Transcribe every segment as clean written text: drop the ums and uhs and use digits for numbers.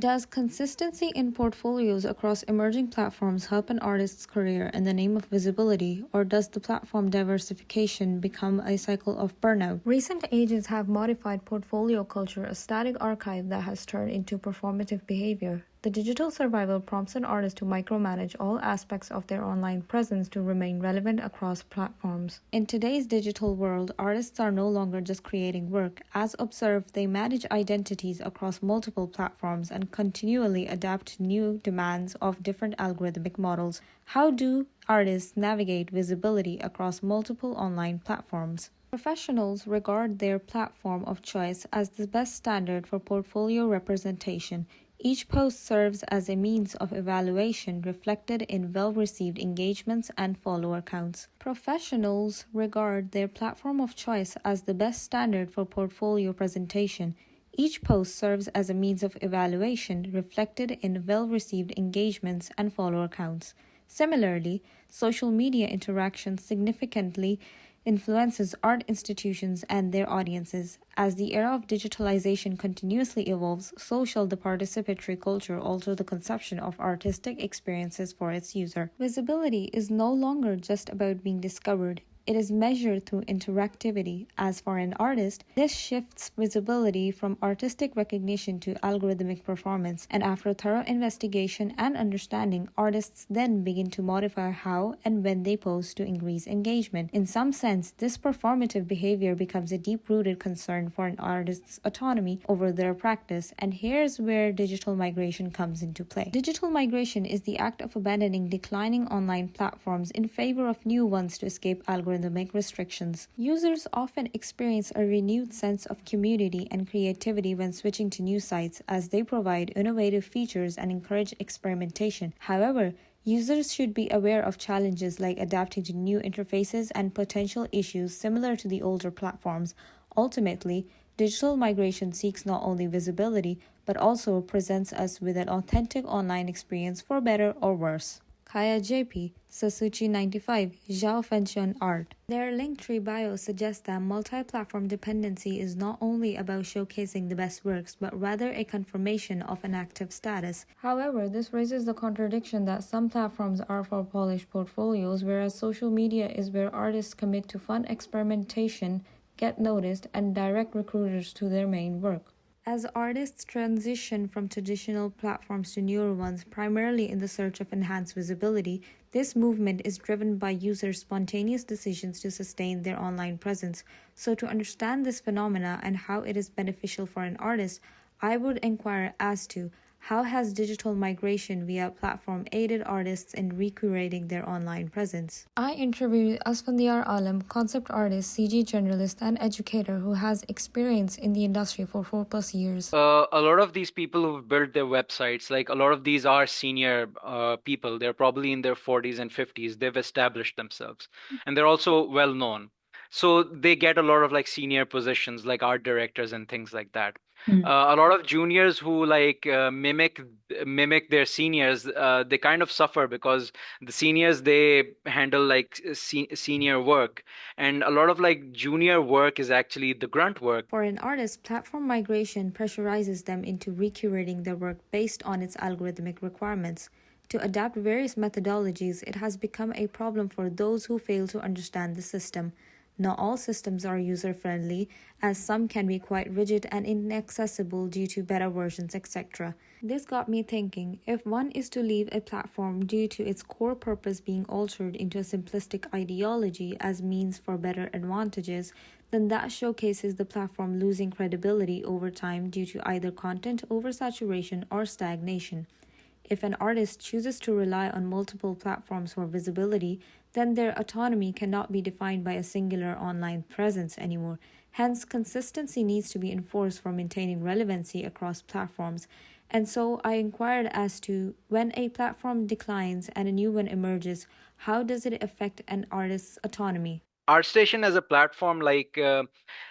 Does consistency in portfolios across emerging platforms help an artist's career in the name of visibility, or does the platform diversification become a cycle of burnout? Recent ages have modified portfolio culture, a static archive that has turned into performative behavior. The digital survival prompts an artist to micromanage all aspects of their online presence to remain relevant across platforms. In today's digital world, artists are no longer just creating work. As observed, they manage identities across multiple platforms and continually adapt to new demands of different algorithmic models. How do artists navigate visibility across multiple online platforms? Professionals regard their platform of choice as the best standard for portfolio representation. Each post serves as a means of evaluation reflected in well-received engagements and follower counts. Professionals regard their platform of choice as the best standard for portfolio presentation. Each post serves as a means of evaluation reflected in well-received engagements and follower counts. Similarly, social media interaction significantly influences art institutions and their audiences. As the era of digitalization continuously evolves, so shall the participatory culture alter the conception of artistic experiences for its user. Visibility is no longer just about being discovered. It is measured through interactivity. As for an artist, this shifts visibility from artistic recognition to algorithmic performance, and after thorough investigation and understanding, artists then begin to modify how and when they post to increase engagement. In some sense, this performative behavior becomes a deep-rooted concern for an artist's autonomy over their practice, and here's where digital migration comes into play. Digital migration is the act of abandoning declining online platforms in favor of new ones to escape algorithmic restrictions. Users often experience a renewed sense of community and creativity when switching to new sites, as they provide innovative features and encourage experimentation. However, users should be aware of challenges like adapting to new interfaces and potential issues similar to the older platforms. Ultimately, digital migration seeks not only visibility, but also presents us with an authentic online experience for better or worse. Kaya JP, Sasuchi 95, Zhao Fenxian Art. Their Linktree bio suggests that multi-platform dependency is not only about showcasing the best works, but rather a confirmation of an active status. However, this raises the contradiction that some platforms are for polished portfolios, whereas social media is where artists commit to fun experimentation, get noticed, and direct recruiters to their main work. As artists transition from traditional platforms to newer ones, primarily in the search of enhanced visibility, this movement is driven by users' spontaneous decisions to sustain their online presence. So to understand this phenomena and how it is beneficial for an artist, I would inquire as to how has digital migration via platform aided artists in recreating their online presence? I interviewed Asfandiar Alam, concept artist, CG journalist, and educator who has experience in the industry for 4+ years. A lot of these people who've built their websites, like a lot of these are senior people. They're probably in their 40s and 50s. They've established themselves, and they're also well known. So they get a lot of like senior positions, like art directors and things like that. A lot of juniors who like mimic their seniors, they kind of suffer because the seniors, they handle like senior work, and a lot of like junior work is actually the grunt work. For an artist, platform migration pressurizes them into recurating their work based on its algorithmic requirements. To adapt various methodologies, it has become a problem for those who fail to understand the system. Not all systems are user-friendly, as some can be quite rigid and inaccessible due to beta versions, etc. This got me thinking, if one is to leave a platform due to its core purpose being altered into a simplistic ideology as means for better advantages, then that showcases the platform losing credibility over time due to either content oversaturation or stagnation. If an artist chooses to rely on multiple platforms for visibility, then their autonomy cannot be defined by a singular online presence anymore. Hence, consistency needs to be enforced for maintaining relevancy across platforms. And so I inquired as to when a platform declines and a new one emerges, how does it affect an artist's autonomy? ArtStation as a platform, like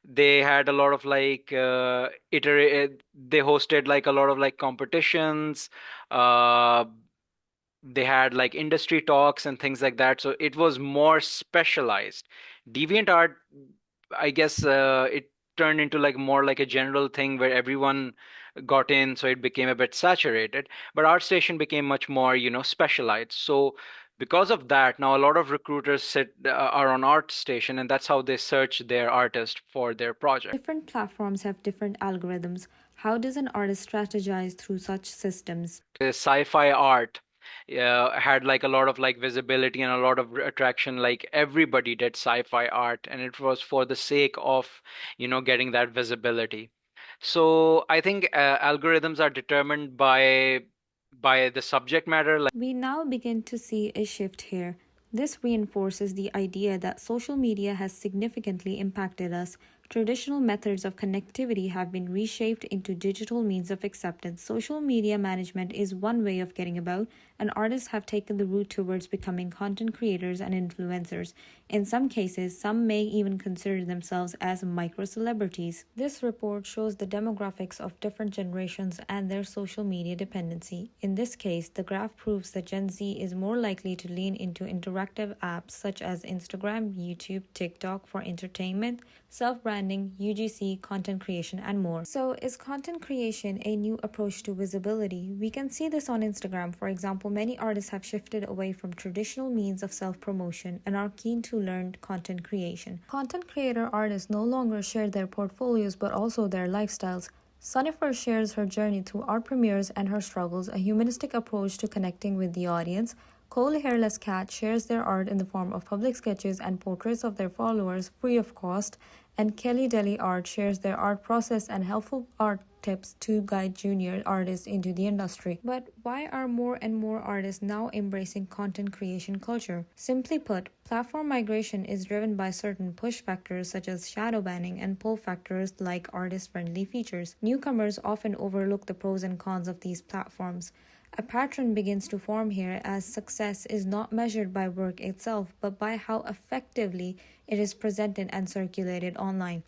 they had a lot of like they hosted like a lot of like competitions. Uh, they had like industry talks and things like that, so it was more specialized. DeviantArt, I guess, it turned into like more like a general thing where everyone got in, so it became a bit saturated. But ArtStation became much more, specialized. So because of that, now a lot of recruiters are on ArtStation, and that's how they search their artist for their project. Different platforms have different algorithms. How does an artist strategize through such systems? Sci-fi art had like a lot of like visibility and a lot of attraction. Like everybody did sci-fi art, and it was for the sake of getting that visibility. So I think algorithms are determined by the subject matter. We now begin to see a shift here. This reinforces the idea that social media has significantly impacted us. Traditional methods of connectivity have been reshaped into digital means of acceptance. Social media management is one way of getting about, and artists have taken the route towards becoming content creators and influencers. In some cases, some may even consider themselves as micro celebrities. This report shows the demographics of different generations and their social media dependency. In this case, the graph proves that Gen Z is more likely to lean into interactive apps such as Instagram, YouTube, TikTok for entertainment, self branding, UGC, content creation, and more. So, is content creation a new approach to visibility? We can see this on Instagram. For example, many artists have shifted away from traditional means of self promotion and are keen to learn content creation. Content creator artists no longer share their portfolios but also their lifestyles. Sunnifer shares her journey through art premieres and her struggles, a humanistic approach to connecting with the audience. Cole Hairless Cat shares their art in the form of public sketches and portraits of their followers free of cost, and Kelly Deli Art shares their art process and helpful art tips to guide junior artists into the industry. But why are more and more artists now embracing content creation culture? Simply put, platform migration is driven by certain push factors such as shadow banning and pull factors like artist-friendly features. Newcomers often overlook the pros and cons of these platforms. A pattern begins to form here as success is not measured by work itself but by how effectively it is presented and circulated online.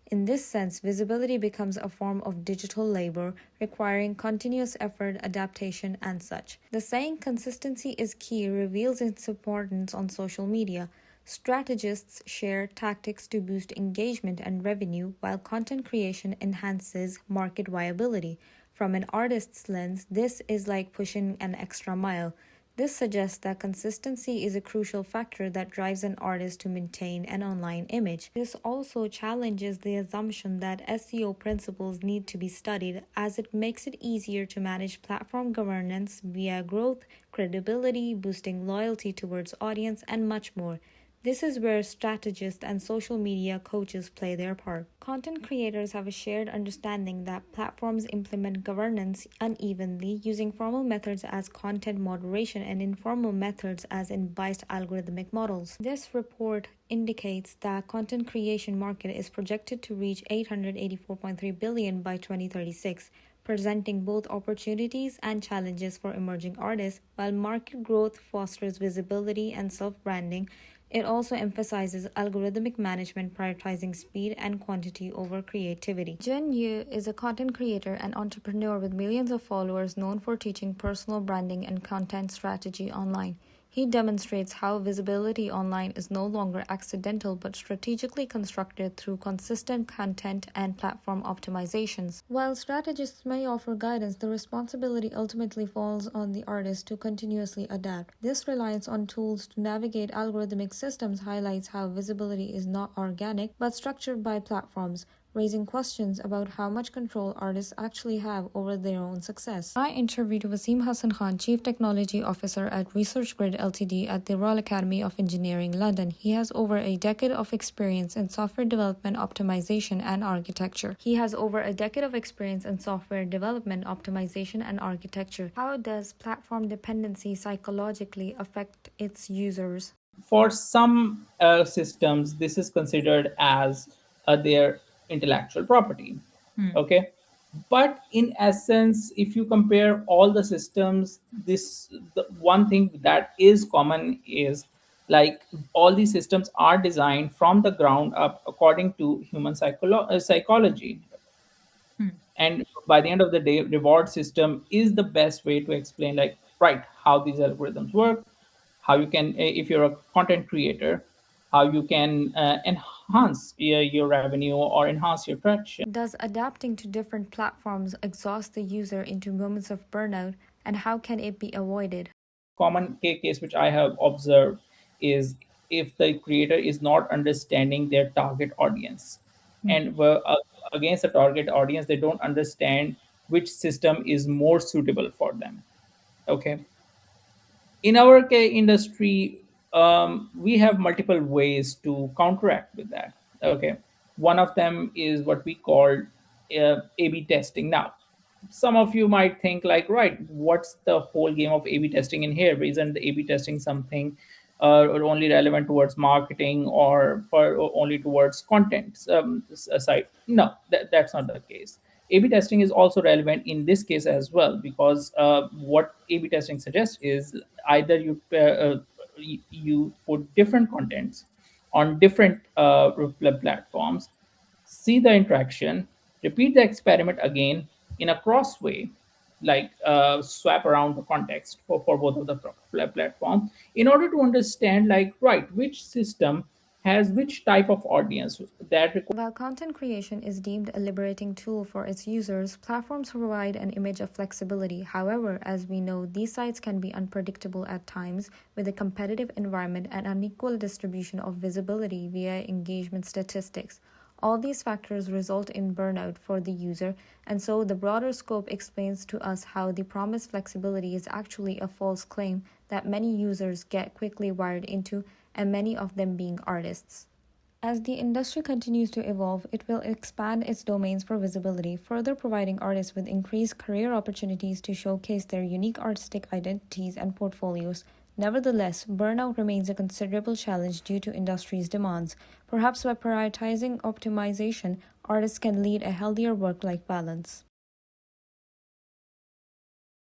In this sense, visibility becomes a form of digital labor requiring continuous effort, adaptation, and such. The saying consistency is key reveals its importance on social media. Strategists share tactics to boost engagement and revenue, while content creation enhances market viability. From an artist's lens, this is like pushing an extra mile. This suggests that consistency is a crucial factor that drives an artist to maintain an online image. This also challenges the assumption that SEO principles need to be studied, as it makes it easier to manage platform governance via growth, credibility, boosting loyalty towards audience, and much more. This is where strategists and social media coaches play their part. Content creators have a shared understanding that platforms implement governance unevenly, using formal methods as content moderation and informal methods as in biased algorithmic models. This report indicates that content creation market is projected to reach 884.3 billion by 2036, presenting both opportunities and challenges for emerging artists. While market growth fosters visibility and self-branding, it also emphasizes algorithmic management, prioritizing speed and quantity over creativity. Jen Yu is a content creator and entrepreneur with millions of followers known for teaching personal branding and content strategy online. He demonstrates how visibility online is no longer accidental but strategically constructed through consistent content and platform optimizations. While strategists may offer guidance, the responsibility ultimately falls on the artist to continuously adapt. This reliance on tools to navigate algorithmic systems highlights how visibility is not organic but structured by platforms, raising questions about how much control artists actually have over their own success. I interviewed Wasim Hassan Khan, Chief Technology Officer at ResearchGrid Ltd. At the Royal Academy of Engineering, London. He has over a decade of experience in software development, optimization, and architecture. How does platform dependency psychologically affect its users? For some systems, this is considered as their intellectual property. Okay, but in essence, if you compare all the systems, this the one thing that is common is like all these systems are designed from the ground up according to human psychology, and by the end of the day, reward system is the best way to explain like right how these algorithms work, how you can if you're a content creator, how you can enhance your revenue or enhance your traction. Does adapting to different platforms exhaust the user into moments of burnout, and how can it be avoided? Common case which I have observed is if the creator is not understanding their target audience, and against the target audience, they don't understand which system is more suitable for them. Okay, in our industry, we have multiple ways to counteract with that. Okay, one of them is what we call A/B testing. Now, some of you might think like, right, what's the whole game of A/B testing in here? Isn't the A/B testing something or only relevant towards marketing or for or only towards content side? No, that's not the case. A/B testing is also relevant in this case as well, because what A/B testing suggests is either you put different contents on different platforms, see the interaction, repeat the experiment again in a cross way, like swap around the context for both of the platform, in order to understand, like, right, which system has which type of audience that requires. While content creation is deemed a liberating tool for its users, platforms provide an image of flexibility. However, as we know, these sites can be unpredictable at times, with a competitive environment and unequal distribution of visibility via engagement statistics. All these factors result in burnout for the user, and so the broader scope explains to us how the promised flexibility is actually a false claim that many users get quickly wired into, and many of them being artists. As the industry continues to evolve, it will expand its domains for visibility, further providing artists with increased career opportunities to showcase their unique artistic identities and portfolios. Nevertheless, burnout remains a considerable challenge due to industry's demands. Perhaps by prioritizing optimization, artists can lead a healthier work-life balance.